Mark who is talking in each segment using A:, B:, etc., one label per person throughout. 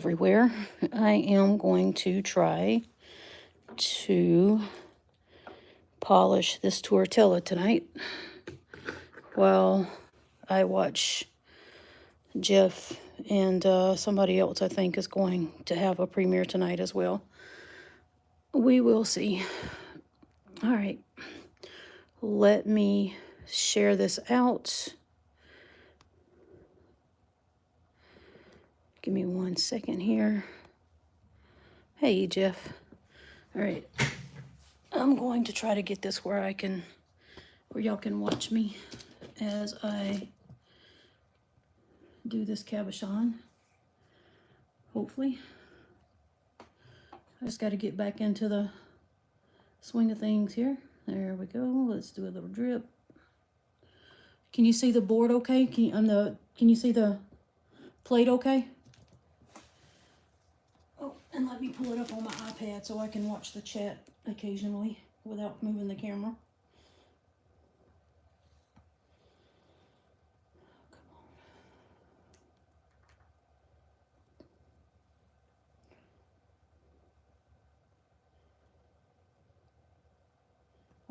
A: everywhere. I am going to try to polish this tortilla tonight while I watch Jeff and somebody else I think is going to have a premiere tonight as well. We will see. All right, let me share this out. Give me 1 second here. Hey, Jeff. All right, I'm going to try to get this where y'all can watch me as I do this cabochon. Hopefully. I just got to get back into the swing of things here. There we go. Let's do a little drip. Can you see the board okay? Can you see the plate okay? Oh, and let me pull it up on my iPad so I can watch the chat occasionally without moving the camera.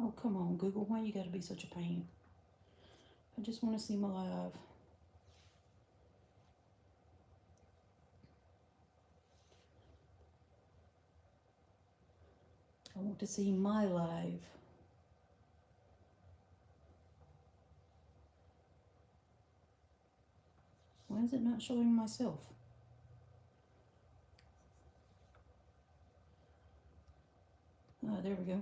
A: Oh, come on, Google. Why you gotta be such a pain? I just want to see my live. I want to see my live. Why is it not showing myself? There we go.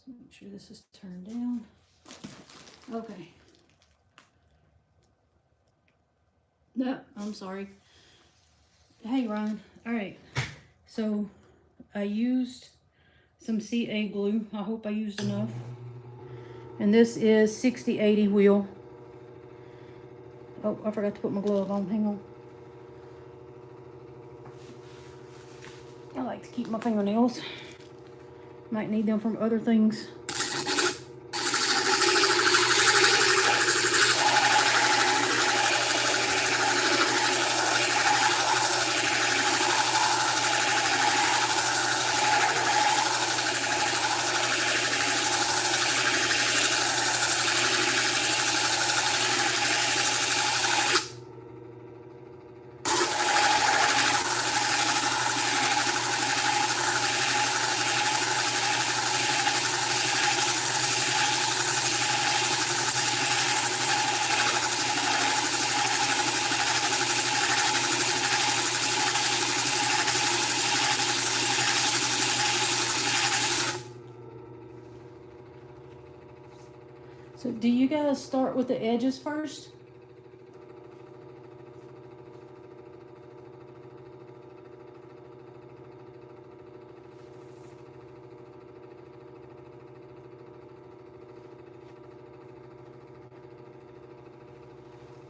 A: So make sure this is turned down. Okay. No, I'm sorry. Hey, Ron. All right. So I used some CA glue. I hope I used enough. And this is 60/80 wheel. Oh, I forgot to put my glove on. Hang on. I like to keep my fingernails. Might need them from other things. So do you guys start with the edges first?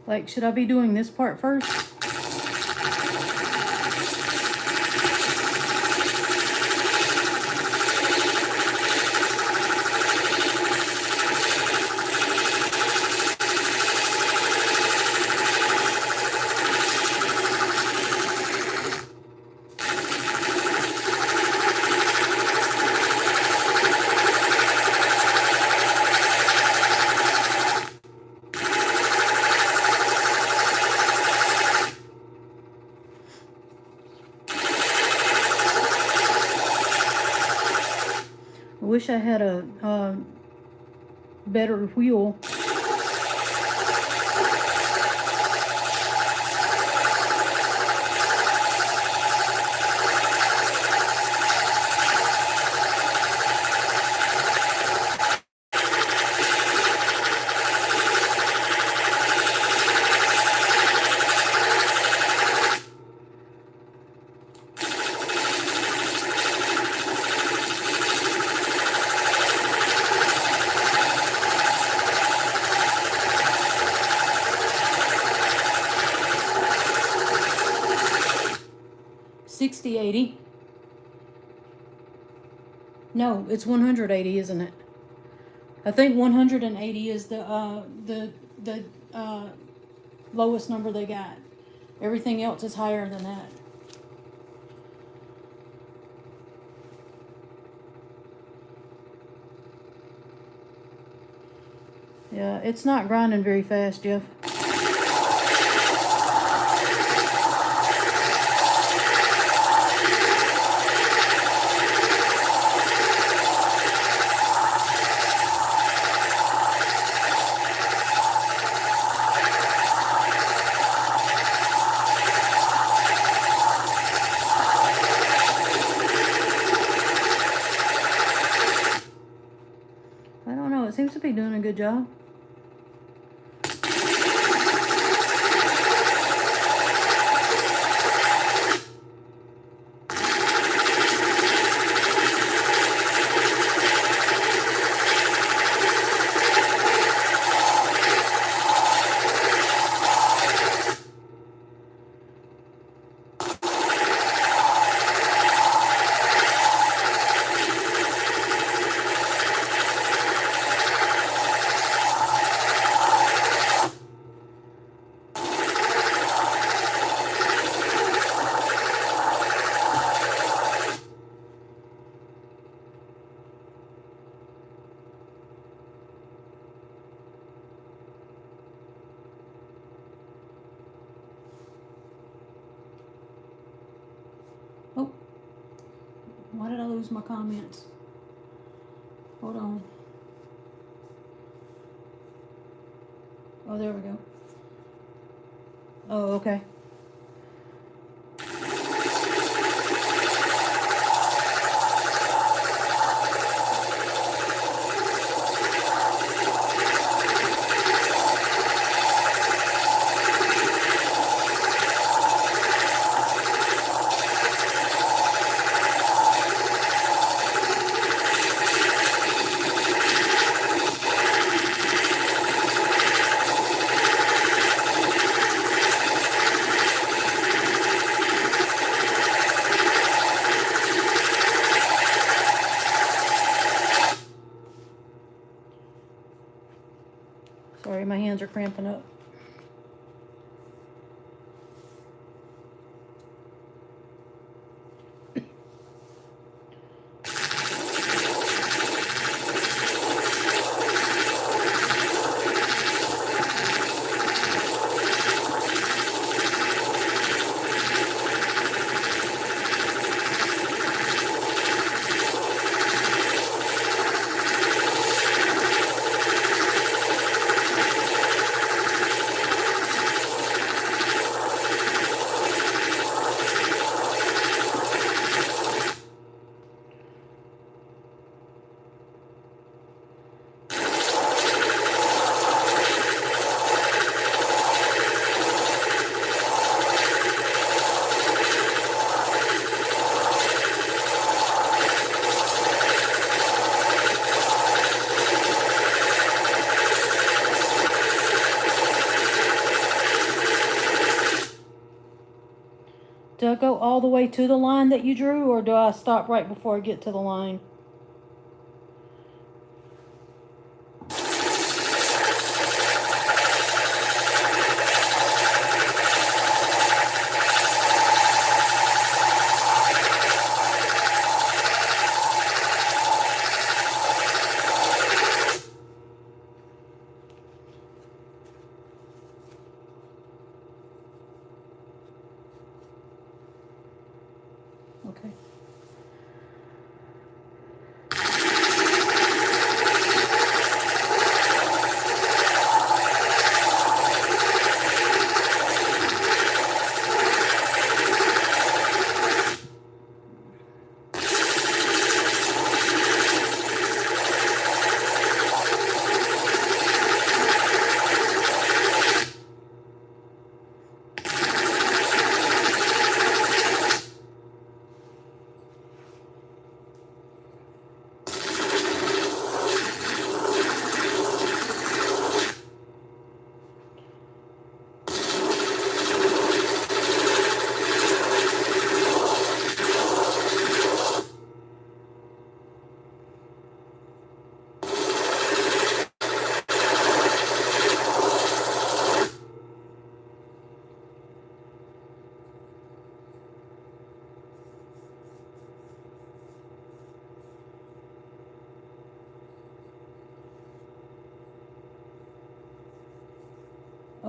A: Like, should I be doing this part first? 'I wish I had a better wheel. 60/80. No, it's 180, isn't it? I think 180 is the lowest number they got. Everything else is higher than that. Yeah, it's not grinding very fast, Jeff. I don't know, it seems to be doing a good job. Oh, why did I lose my comments? Hold on. Oh, there we go. Oh, okay. Sorry, my hands are cramping up. Do I go all the way to the line that you drew, or do I stop right before I get to the line? Okay.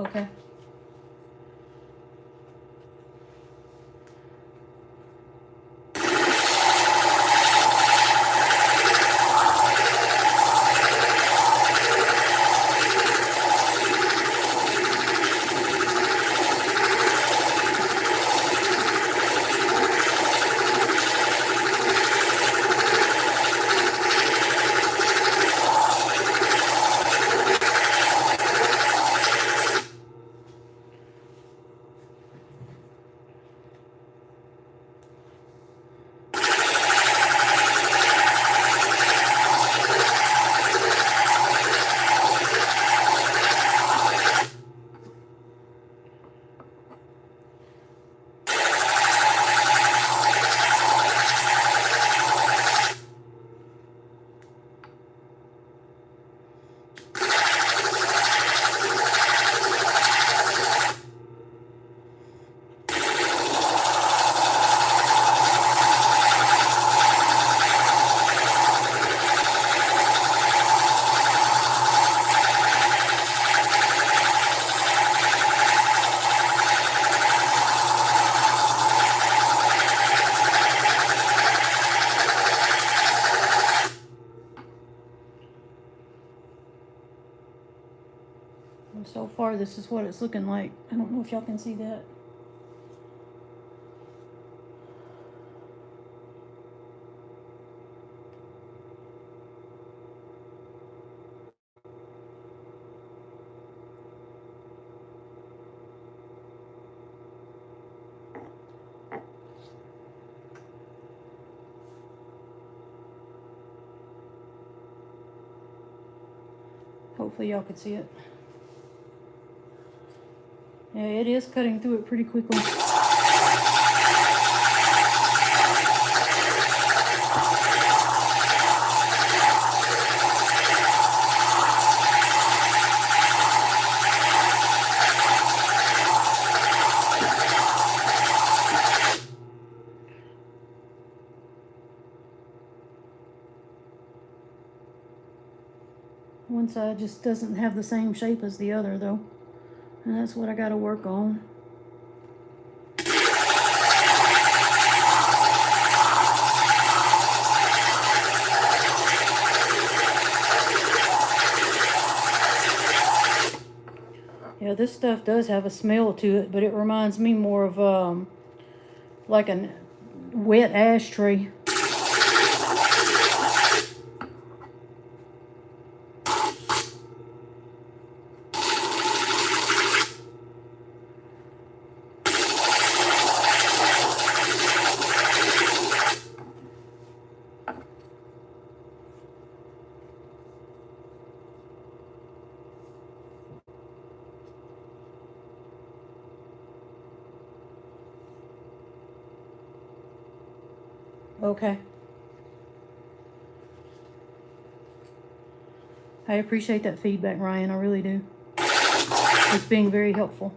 A: Okay. So far, this is what it's looking like. I don't know if y'all can see that. Hopefully y'all can see it. Yeah, it is cutting through it pretty quickly. One side just doesn't have the same shape as the other though. And that's what I gotta work on. Yeah, this stuff does have a smell to it, but it reminds me more of like a wet ashtray. Okay. I appreciate that feedback, Ryan. I really do. It's being very helpful.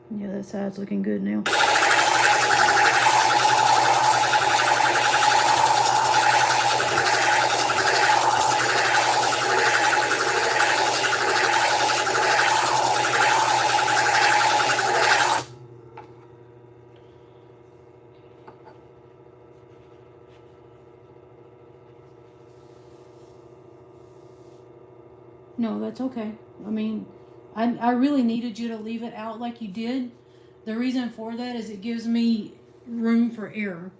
A: Yeah, that side's looking good now. No, that's okay. I mean, I really needed you to leave it out like you did. The reason for that is it gives me room for error.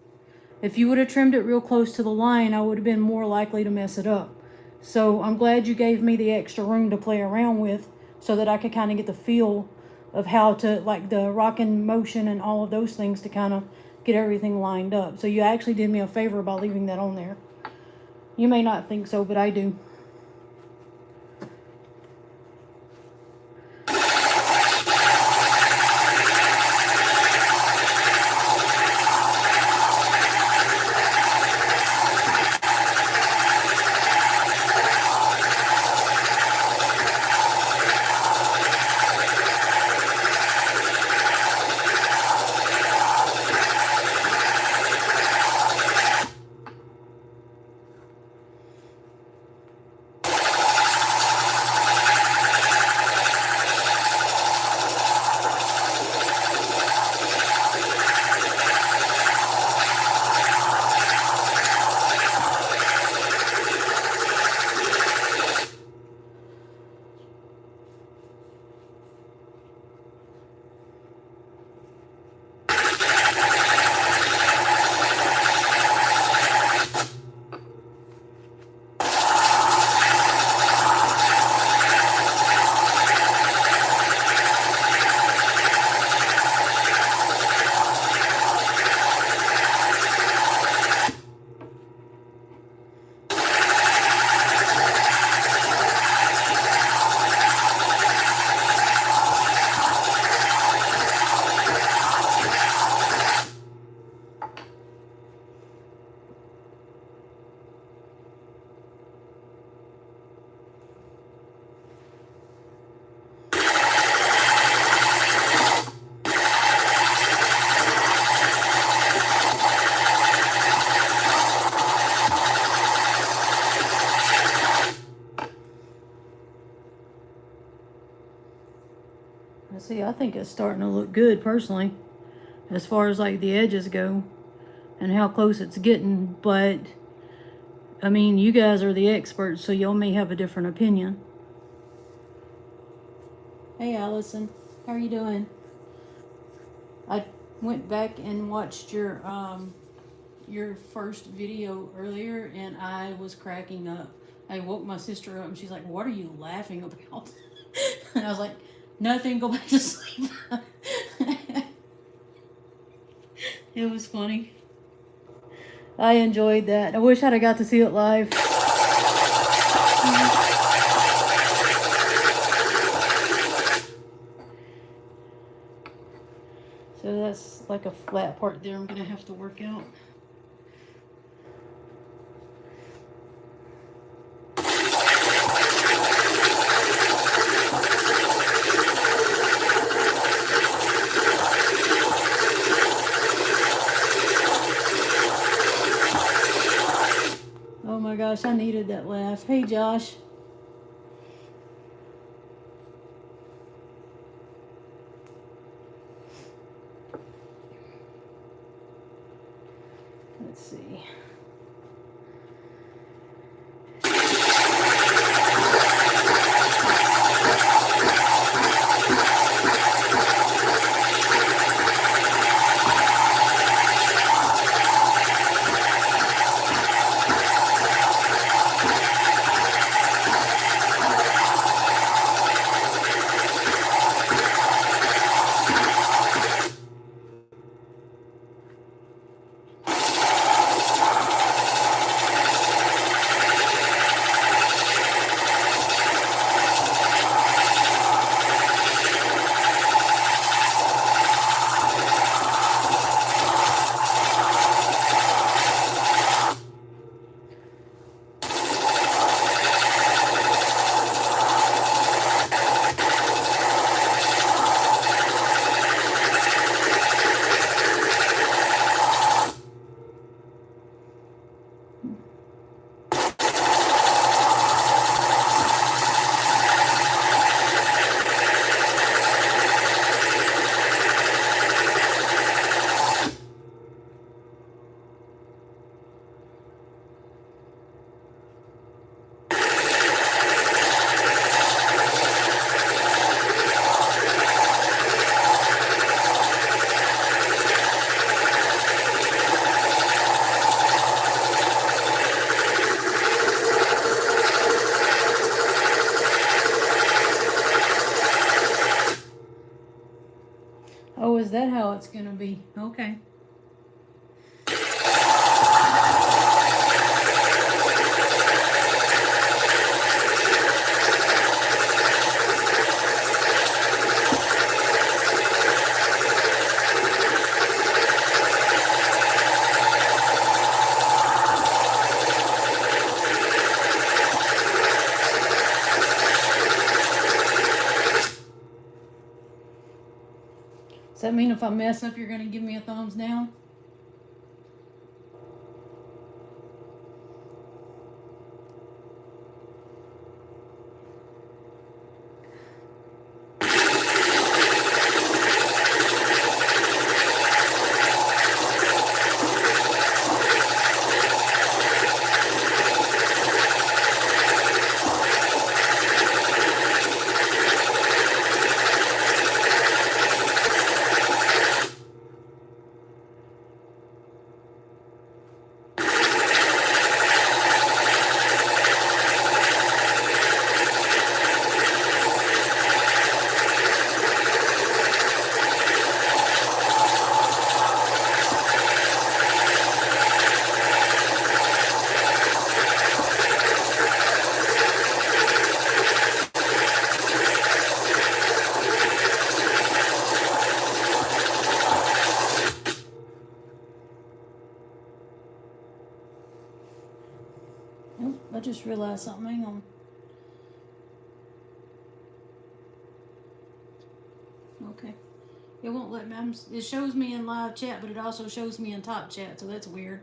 A: If you would have trimmed it real close to the line, I would have been more likely to mess it up. So I'm glad you gave me the extra room to play around with so that I could kind of get the feel of how to, like the rocking motion and all of those things to kind of get everything lined up. So you actually did me a favor by leaving that on there. You may not think so, but I do. See, I think it's starting to look good personally, as far as like the edges go and how close it's getting. But I mean, you guys are the experts, so y'all may have a different opinion. Hey, Allison, how are you doing? I went back and watched your first video earlier, and I was cracking up. I woke my sister up, and she's like, "What are you laughing about?" And I was like, "Nothing. Go back to sleep." It was funny. I enjoyed that. I wish I'd have got to see it live. So that's like a flat part there I'm gonna have to work out. Oh my gosh, I needed that laugh. Hey, Josh. Let's see. Oh, is that how it's gonna be? Okay. Does that mean if I mess up, you're gonna give me a thumbs down? Oh, I just realized something. Hang on. Okay. It won't let me. It shows me in live chat, but it also shows me in top chat, so that's weird.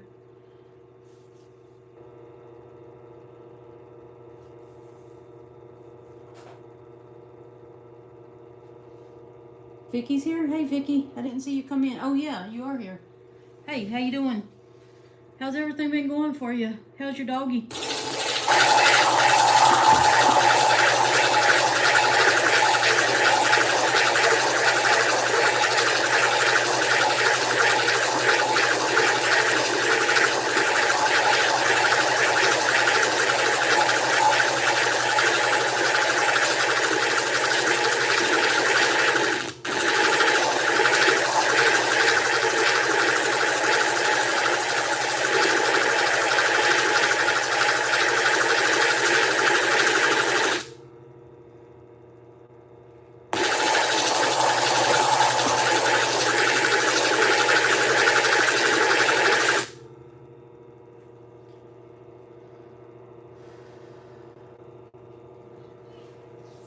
A: Vicky's here? Hey, Vicky. I didn't see you come in. Oh, yeah, you are here. Hey, how you doing? How's everything been going for you? How's your doggy?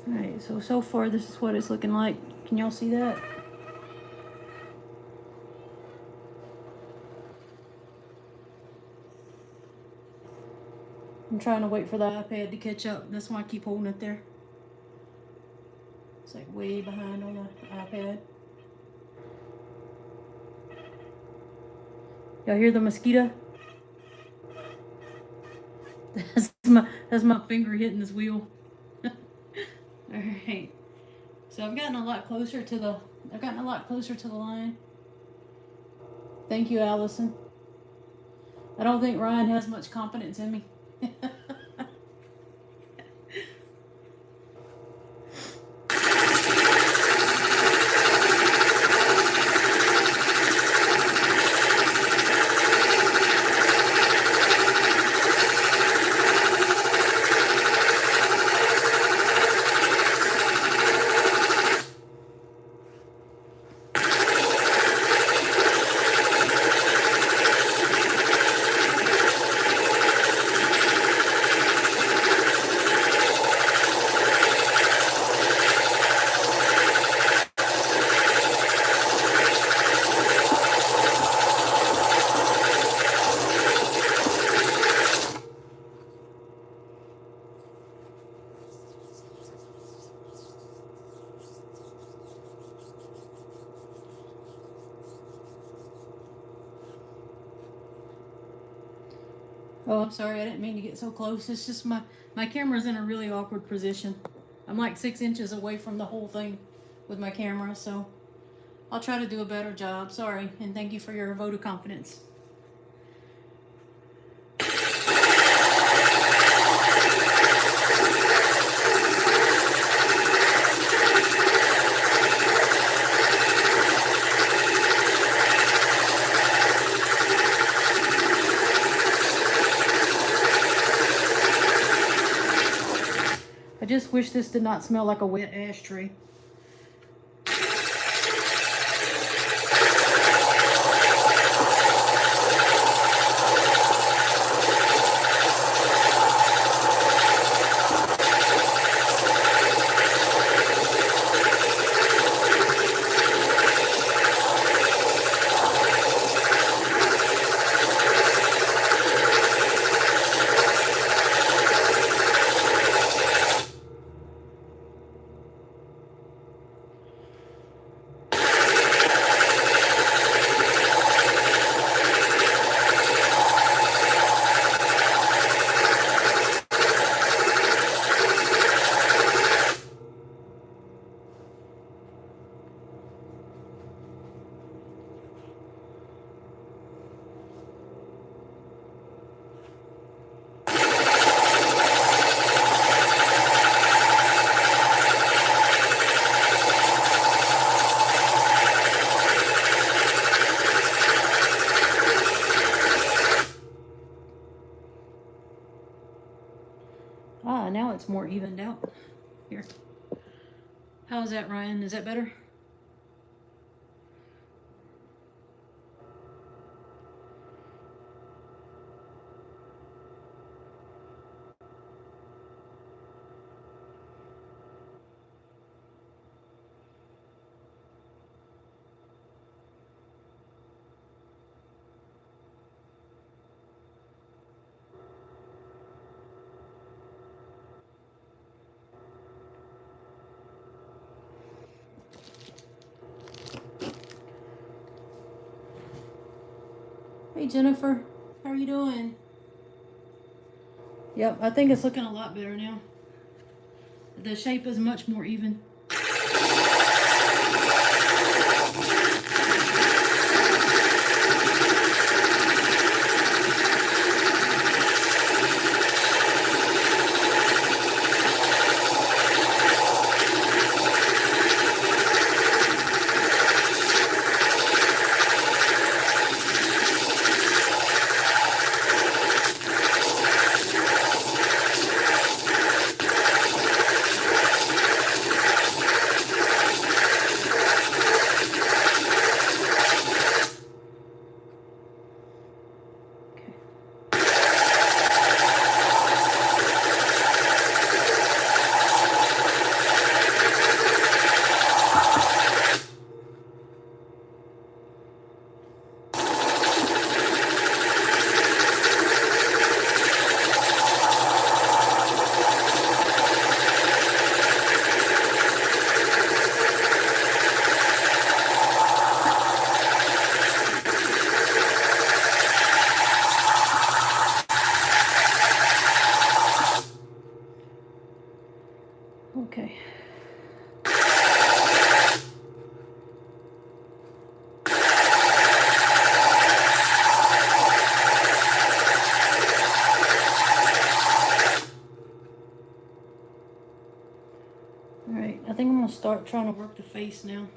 A: Alright, so far this is what it's looking like. Can y'all see that? I'm trying to wait for the iPad to catch up. That's why I keep holding it there. It's like way behind on the iPad. Y'all hear the mosquito? That's my finger hitting this wheel. Alright. So I've gotten a lot closer to the line. Thank you, Allison. I don't think Ryan has much confidence in me. Oh, I'm sorry. I didn't mean to get so close. It's just my camera's in a really awkward position. I'm like 6 inches away from the whole thing with my camera, so I'll try to do a better job. Sorry, and thank you for your vote of confidence. I just wish this did not smell like a wet ashtray. Ah, now it's more evened out. Here. How is that, Ryan? Is that better? Hey Jennifer, how are you doing? Yep, I think it's looking a lot better now. The shape is much more even. Okay. Alright, I think I'm going to start trying to work the face now.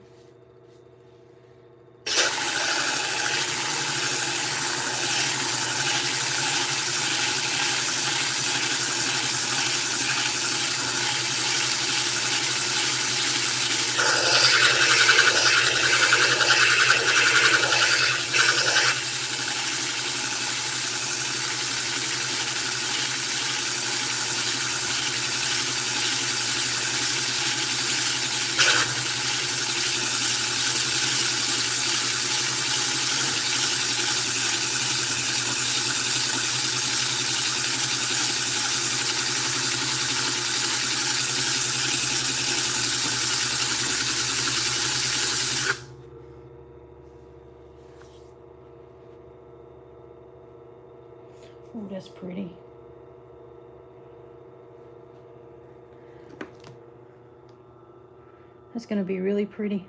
A: Oh, that's pretty. That's going to be really pretty.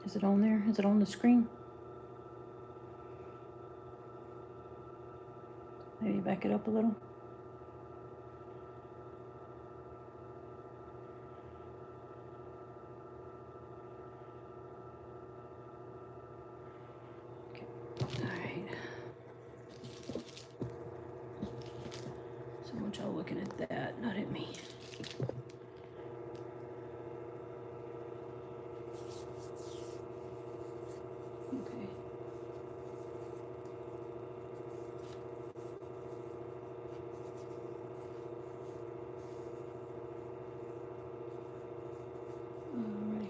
A: Is it on there? Is it on the screen? Maybe back it up a little. Okay. All right. So I want y'all looking at that, not at me. Okay. Alrighty.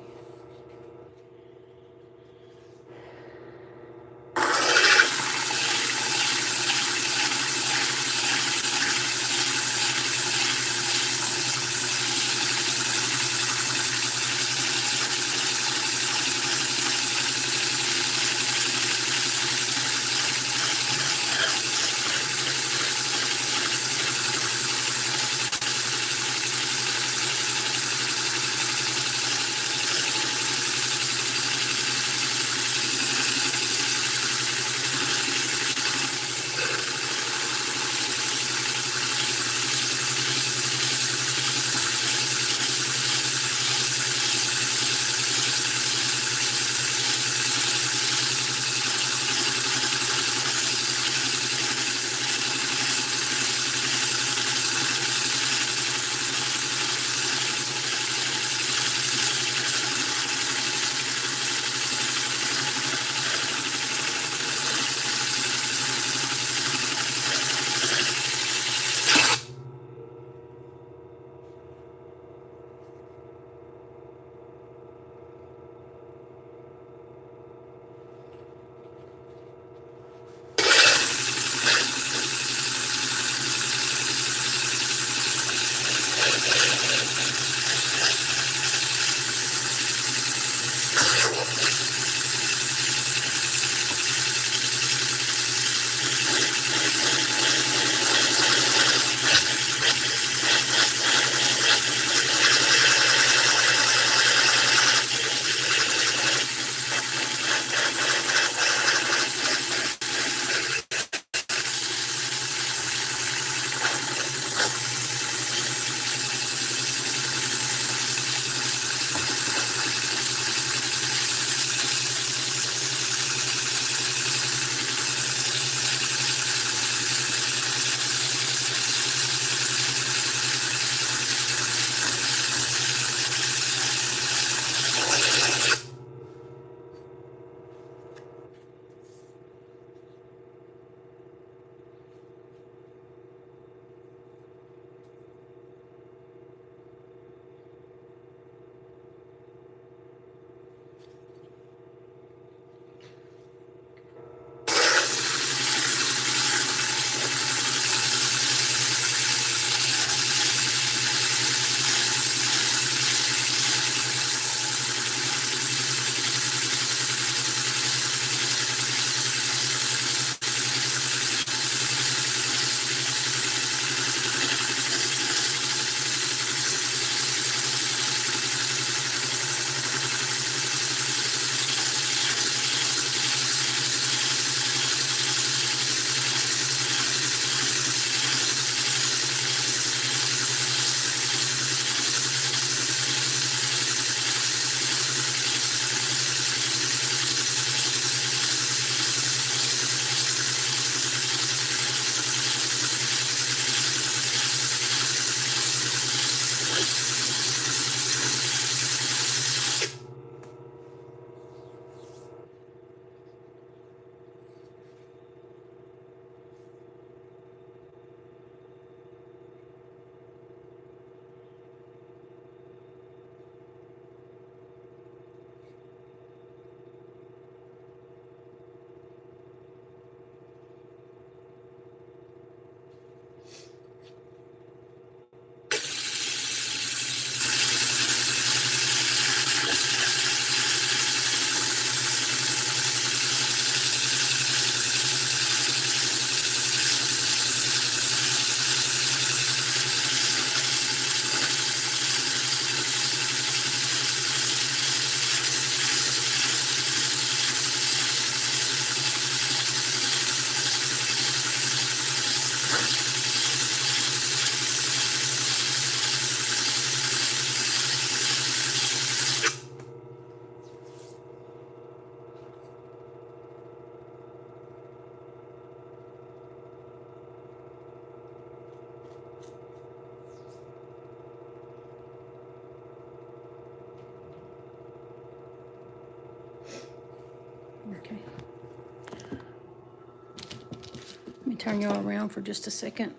A: turn you all around for just a second.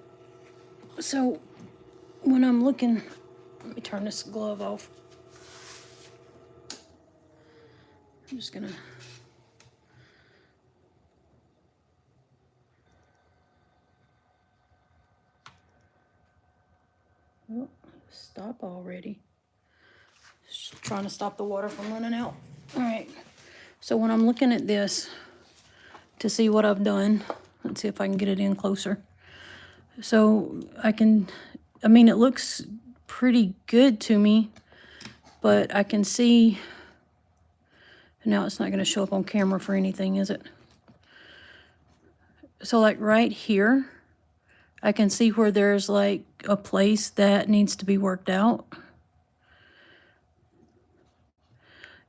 A: So when I'm looking, let me turn this glove off. I'm just gonna oh, stop already. Just trying to stop the water from running out. All right. So when I'm looking at this to see what I've done, let's see if I can get it in closer. So I mean, it looks pretty good to me, but I can see, now it's not going to show up on camera for anything, is it? So like right here, I can see where there's like a place that needs to be worked out.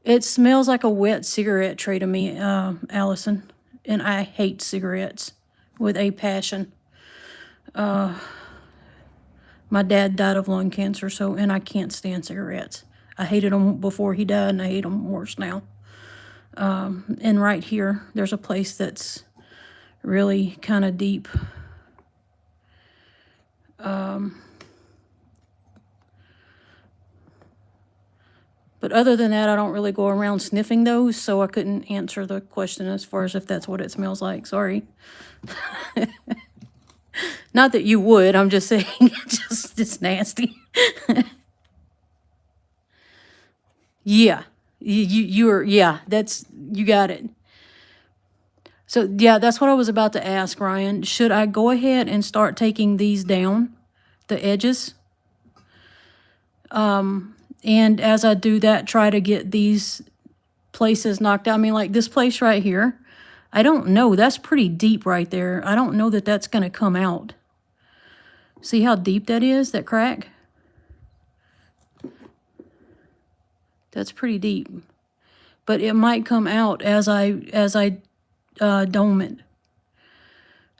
A: It smells like a wet cigarette tray to me, Allison, and I hate cigarettes with a passion. My dad died of lung cancer, and I can't stand cigarettes. I hated them before he died, and I hate them worse now. And right here, there's a place that's really kind of deep. But other than that, I don't really go around sniffing those, so I couldn't answer the question as far as if that's what it smells like. Sorry. Not that you would, I'm just saying it's nasty. Yeah. Yeah, you got it. So, yeah, that's what I was about to ask, Ryan. Should I go ahead and start taking these down, the edges? And as I do that, try to get these places knocked out. I mean, like this place right here, I don't know. That's pretty deep right there. I don't know that that's going to come out. See how deep that is, that crack? That's pretty deep. But it might come out as I dome it.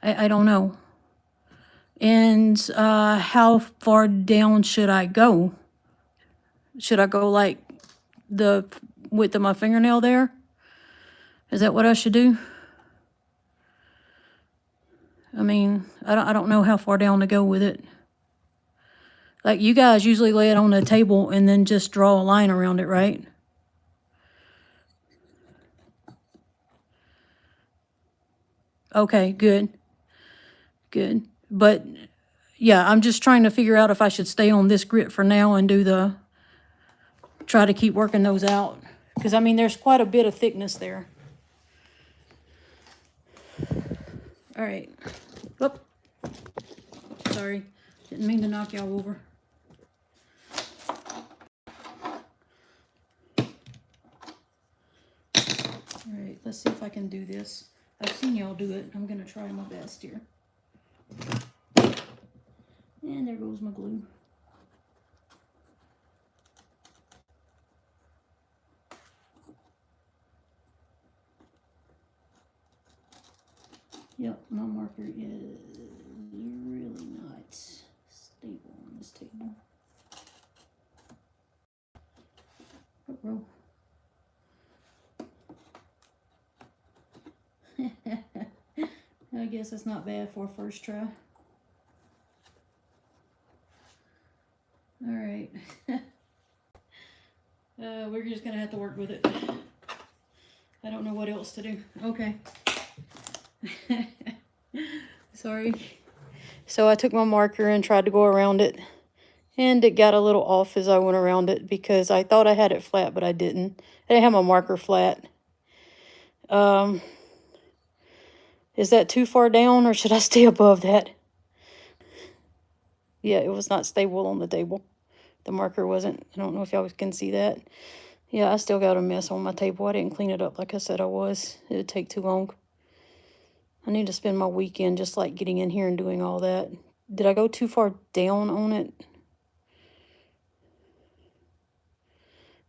A: I don't know. And how far down should I go? Should I go like the width of my fingernail there? Is that what I should do? I mean, I don't know how far down to go with it. Like you guys usually lay it on the table and then just draw a line around it, right? Okay, good. Good. But yeah, I'm just trying to figure out if I should stay on this grit for now and try to keep working those out. Because I mean, there's quite a bit of thickness there. All right. Whoop. Sorry. Didn't mean to knock y'all over. All right, let's see if I can do this. I've seen y'all do it. I'm going to try my best here. And there goes my glue. Yep, my marker is really not stable on this table. Uh-oh. I guess it's not bad for a first try. All right. We're just gonna have to work with it. I don't know what else to do. Okay. Sorry. So I took my marker and tried to go around it, and it got a little off as I went around it because I thought I had it flat, but I didn't. I didn't have my marker flat. Is that too far down, or should I stay above that? Yeah, it was not stable on the table. The marker wasn't. I don't know if y'all can see that. Yeah, I still got a mess on my table. I didn't clean it up like I said I was. It would take too long. I need to spend my weekend just like getting in here and doing all that. Did I go too far down on it?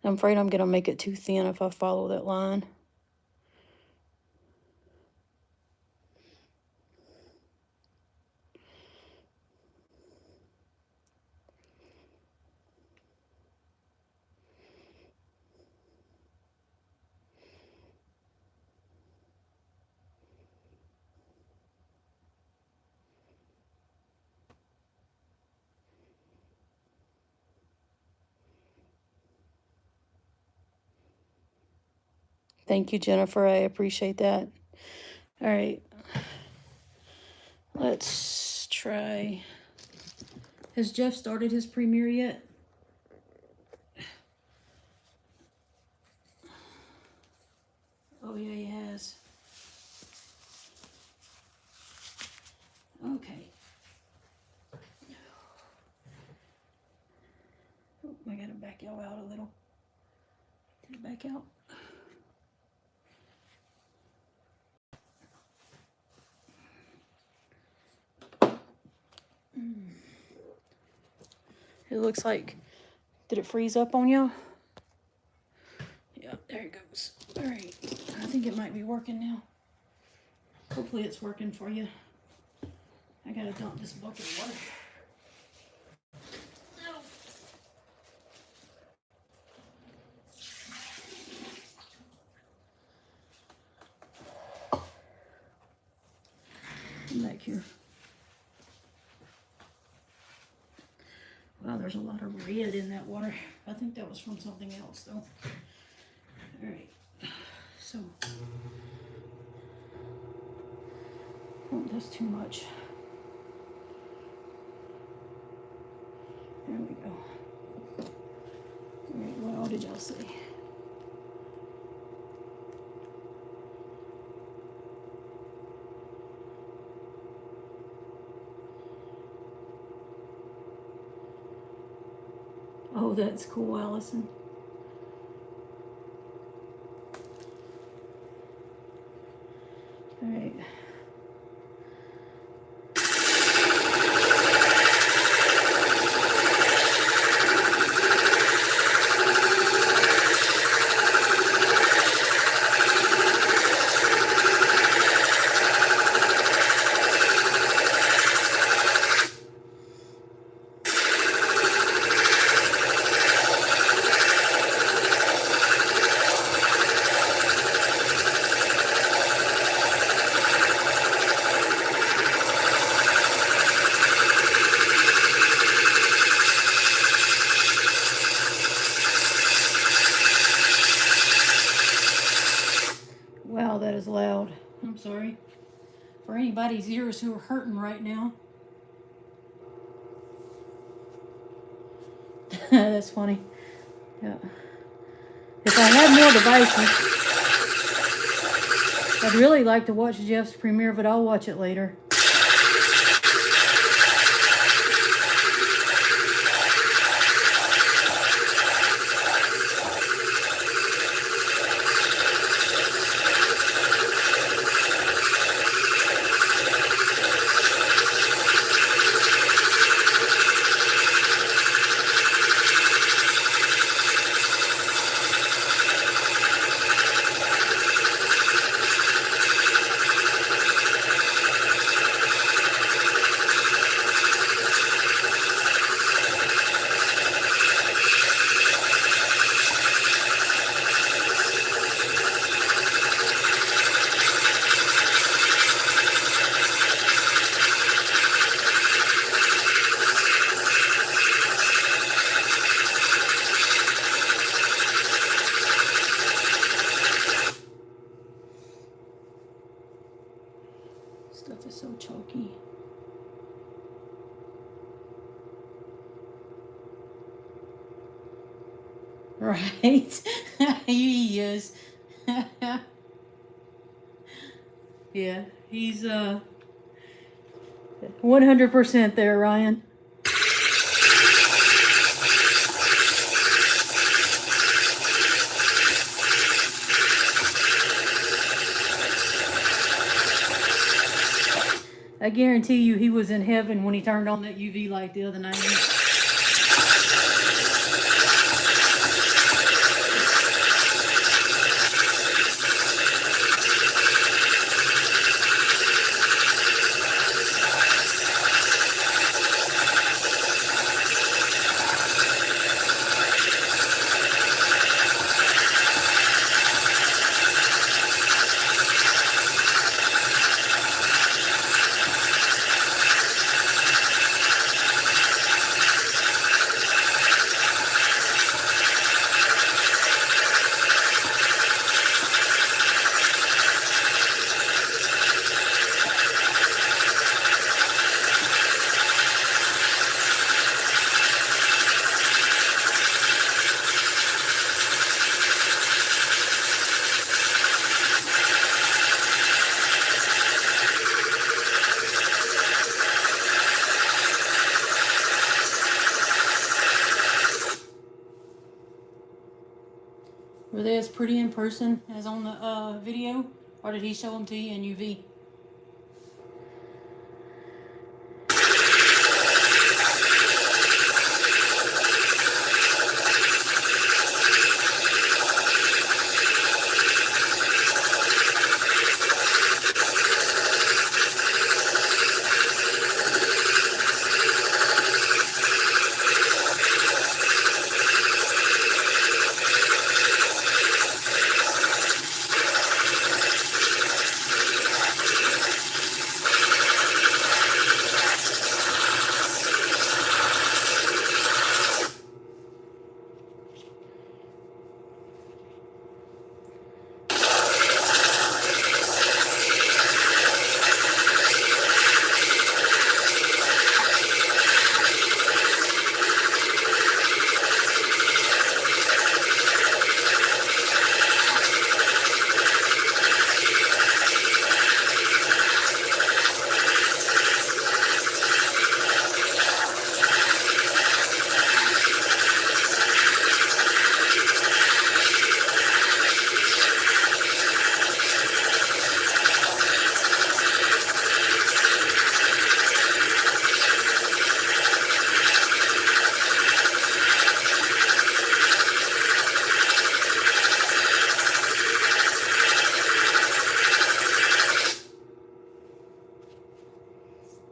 A: I'm afraid I'm going to make it too thin if I follow that line. Thank you, Jennifer. I appreciate that. All right. Let's try. Has Jeff started his premiere yet? Oh, yeah, he has. Okay. Oh, I gotta back y'all out a little. Did it back out? It looks like, did it freeze up on y'all? Yeah, there it goes. All right, I think it might be working now. Hopefully it's working for you. I gotta dump this bucket of water. Come back here. Wow, there's a lot of red in that water. I think that was from something else though. All right, so, oh, that's too much. There we go. All right, what all did y'all say? Oh, that's cool, Allison. All right. Wow, that is loud. I'm sorry. For anybody's ears who are hurting right now. That's funny. Yeah. If I had more devices, I'd really like to watch Jeff's premiere, but I'll watch it later. Stuff is so chalky. Right? He is. Yeah, he's 100% there, Ryan. I guarantee you he was in heaven when he turned on that UV light the other night. Were they as pretty in person as on the video? Or did he show them to you in UV?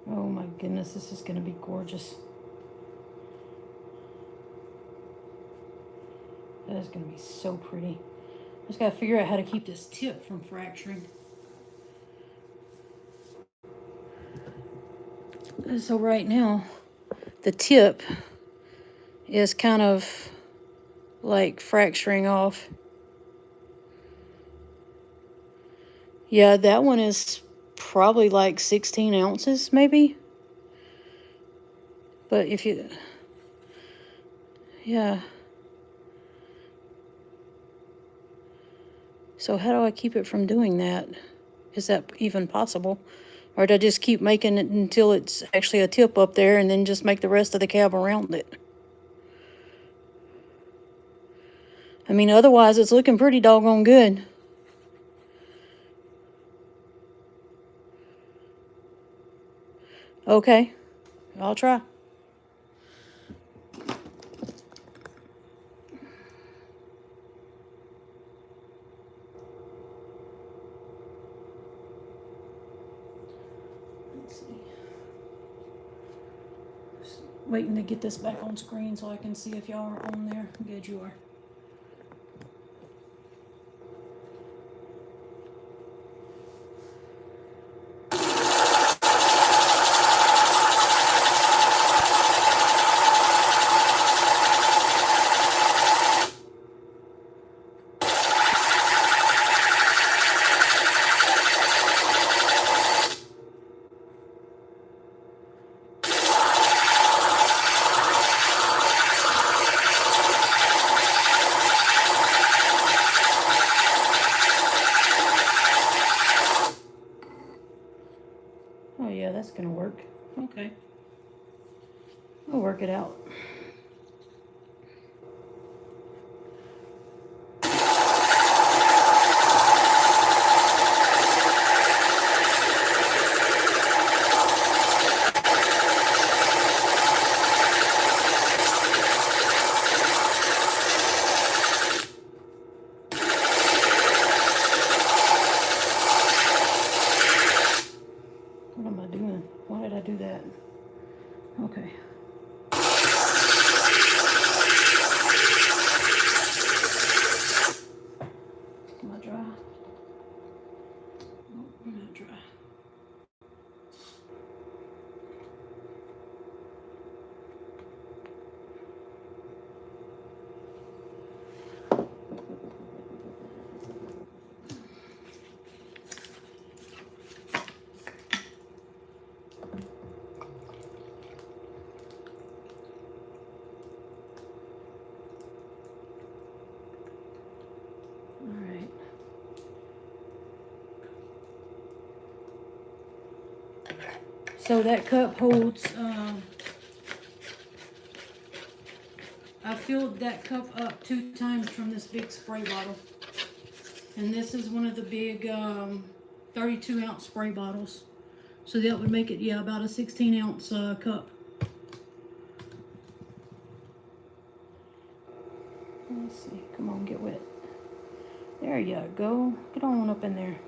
A: Oh my goodness, this is going to be gorgeous. That is going to be so pretty. I just got to figure out how to keep this tip from fracturing. So right now, the tip is kind of like fracturing off. Yeah, that one is probably like 16 ounces maybe. But if you, yeah. So how do I keep it from doing that? Is that even possible? Or do I just keep making it until it's actually a tip up there and then just make the rest of the cab around it? I mean, otherwise it's looking pretty doggone good. Okay, I'll try. Let's see. Just waiting to get this back on screen so I can see if y'all are on there. Good, you are. Oh yeah, that's gonna work. Okay. We'll work it out. What am I doing? Why did I do that? Okay. Am I dry? Nope, I'm not dry. Alright. So that cup holds I filled that cup up 2 times from this big spray bottle. And this is one of the big 32-ounce spray bottles. So that would make it, yeah, about a 16-ounce cup. Let's see. Come on, get wet. There you go. Get on up in there.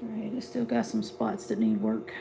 A: Alright, it's still got some spots that need work.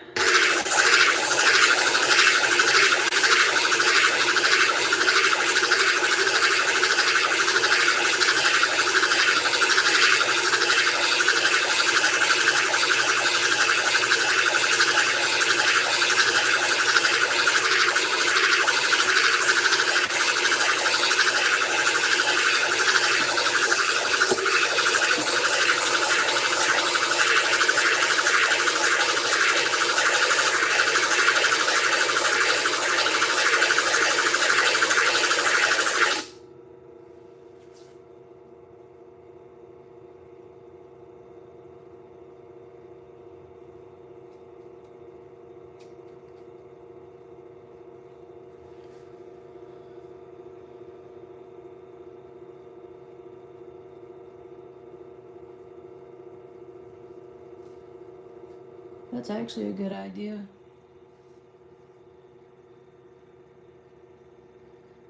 A: That's actually a good idea.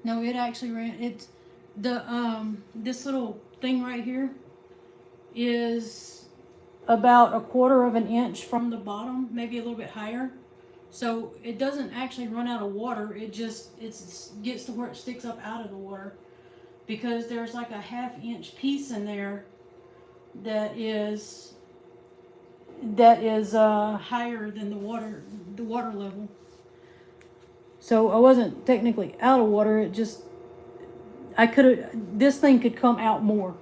A: No, it actually ran. It's the this little thing right here is about 1/4 of an inch from the bottom, maybe a little bit higher. So it doesn't actually run out of water. It gets to where it sticks up out of the water, because there's like a 1/2 inch piece in there that is higher than the water level. So I wasn't technically out of water. It just, this thing could come out more.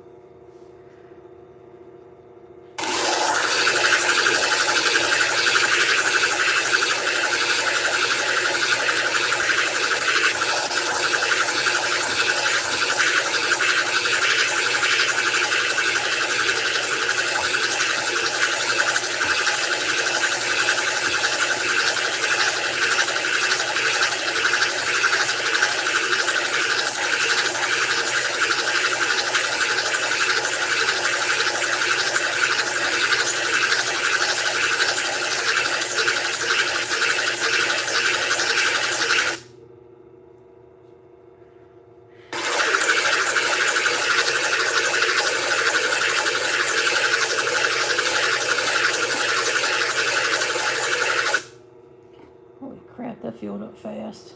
A: Holy crap, that filled up fast.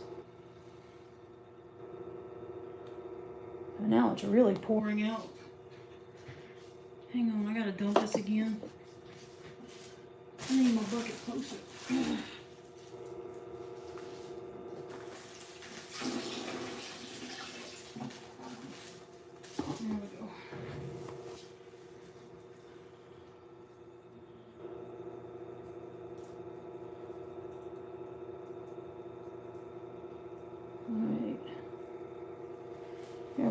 A: And now it's really pouring out. Hang on, I gotta dump this again. I need my bucket closer. There we go.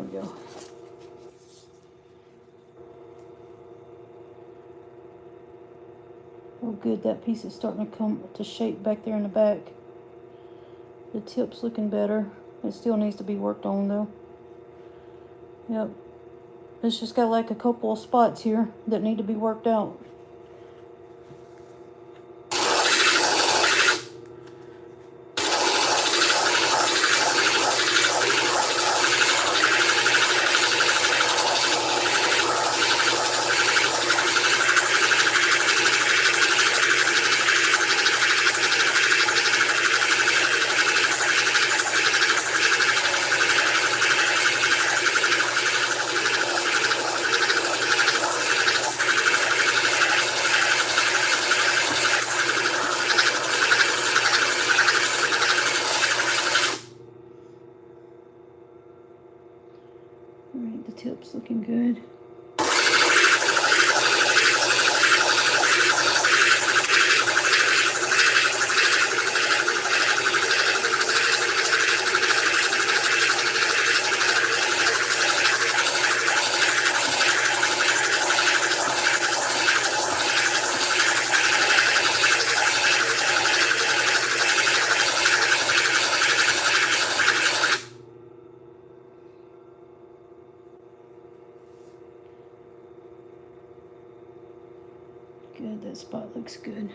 A: we go. Oh good, that piece is starting to come to shape back there in the back. The tip's looking better. It still needs to be worked on though. Yep. It's just got like a couple of spots here that need to be worked out. Alright, the tip's looking good. Good, that spot looks good.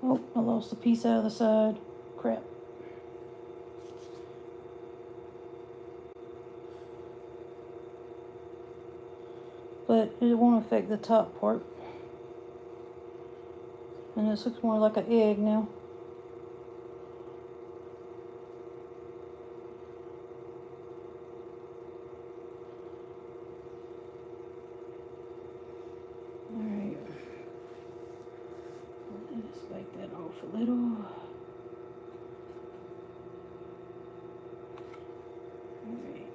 A: Oh, I lost a piece out of the side. Crap. But it won't affect the top part. And this looks more like an egg now. Alright. Let's bake that off a little. Alright.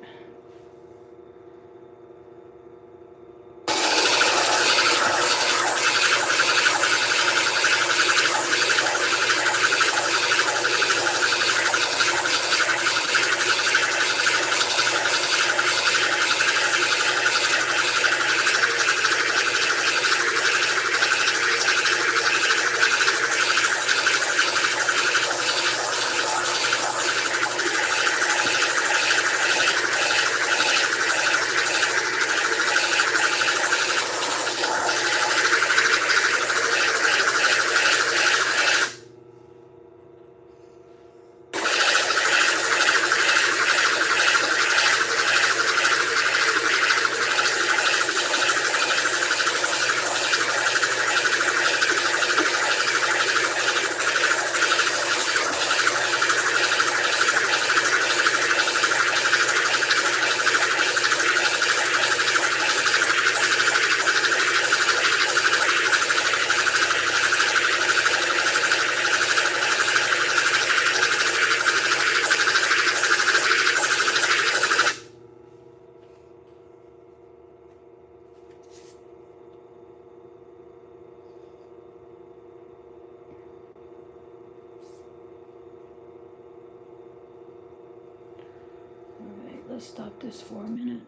A: Stop this for a minute.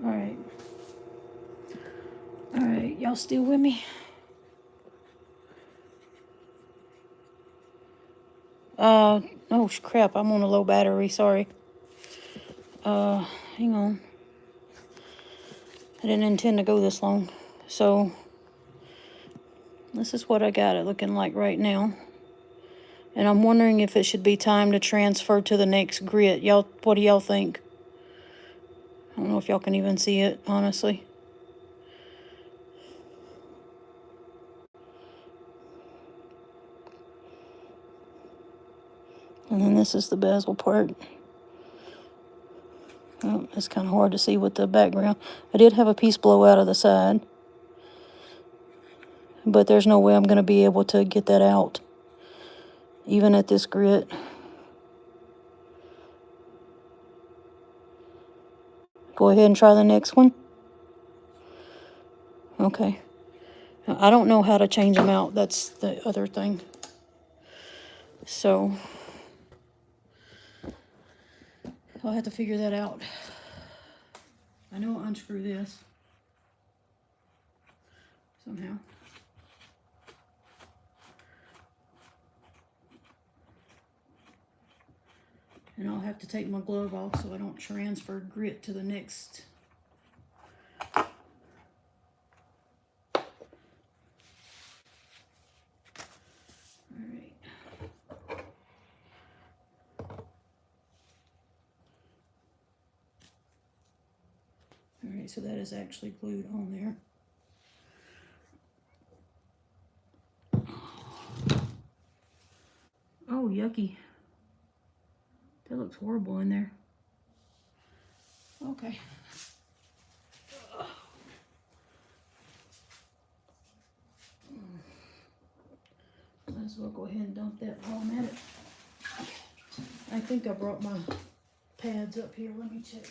A: Alright. Alright, y'all still with me? Oh crap, I'm on a low battery, sorry. Hang on. I didn't intend to go this long. So, this is what I got it looking like right now. And I'm wondering if it should be time to transfer to the next grit. Y'all, what do y'all think? I don't know if y'all can even see it, honestly. And then this is the bezel part. Oh, it's kind of hard to see with the background. I did have a piece blow out of the side, but there's no way I'm going to be able to get that out, even at this grit. Go ahead and try the next one. Okay. I don't know how to change them out. That's the other thing. So, I'll have to figure that out. I know I'll unscrew this somehow. And I'll have to take my glove off so I don't transfer grit to the next. Alright. Alright, so that is actually glued on there. Oh, yucky. That looks horrible in there. Okay. Might as well go ahead and dump that while I'm at it. I think I brought my pads up here. Let me check.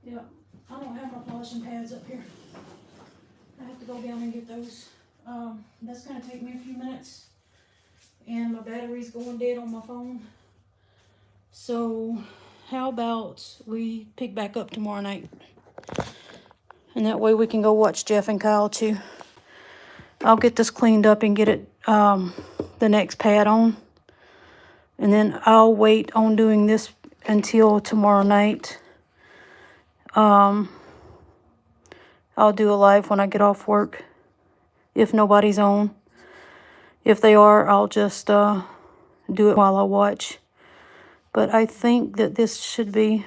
A: Yeah, I don't have my polishing pads up here. I have to go down and get those. That's gonna take me a few minutes. And my battery's going dead on my phone. So, how about we pick back up tomorrow night? And that way we can go watch Jeff and Kyle too. I'll get this cleaned up and get it, the next pad on. And then I'll wait on doing this until tomorrow night. I'll do a live when I get off work, if nobody's on. If they are, I'll just do it while I watch. But I think that this should be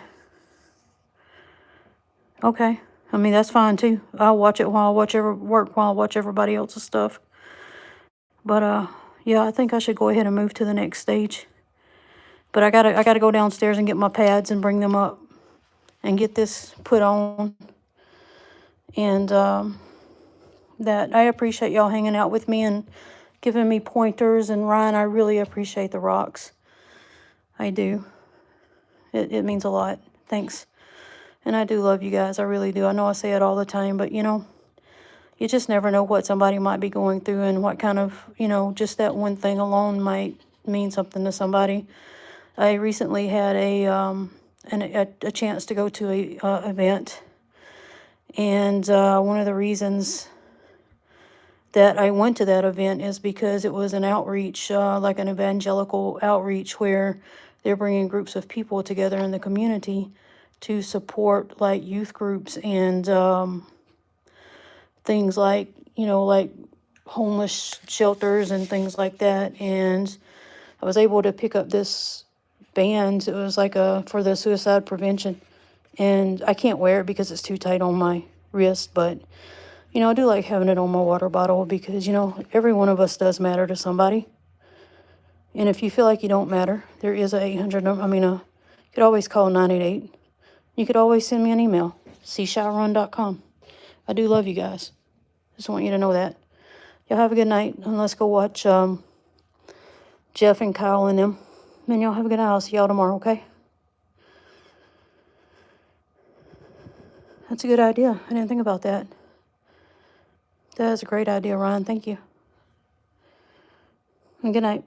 A: okay. I mean, that's fine too. I'll watch it while I watch while I watch everybody else's stuff. But yeah, I think I should go ahead and move to the next stage. But I gotta go downstairs and get my pads and bring them up and get this put on. And that I appreciate y'all hanging out with me and giving me pointers. And Ryan, I really appreciate the rocks. I do. It means a lot. Thanks. And I do love you guys. I really do. I know I say it all the time, but you know, you just never know what somebody might be going through and what kind of, you know, just that one thing alone might mean something to somebody. I recently had a chance to go to a event. And one of the reasons that I went to that event is because it was an outreach, like an evangelical outreach where they're bringing groups of people together in the community to support like youth groups and things like, you know, like homeless shelters and things like that. And I was able to pick up this band. It was like for the suicide prevention. And I can't wear it because it's too tight on my wrist, but You know, I do like having it on my water bottle because, you know, every one of us does matter to somebody. And if you feel like you don't matter, there is a 800 number. you could always call 988. You could always send me an email, seashallrun.com. I do love you guys. Just want you to know that. Y'all have a good night, and let's go watch Jeff and Kyle and them. And y'all have a good night. I'll see y'all tomorrow, okay? That's a good idea. I didn't think about that. That is a great idea, Ryan. Thank you. And good night.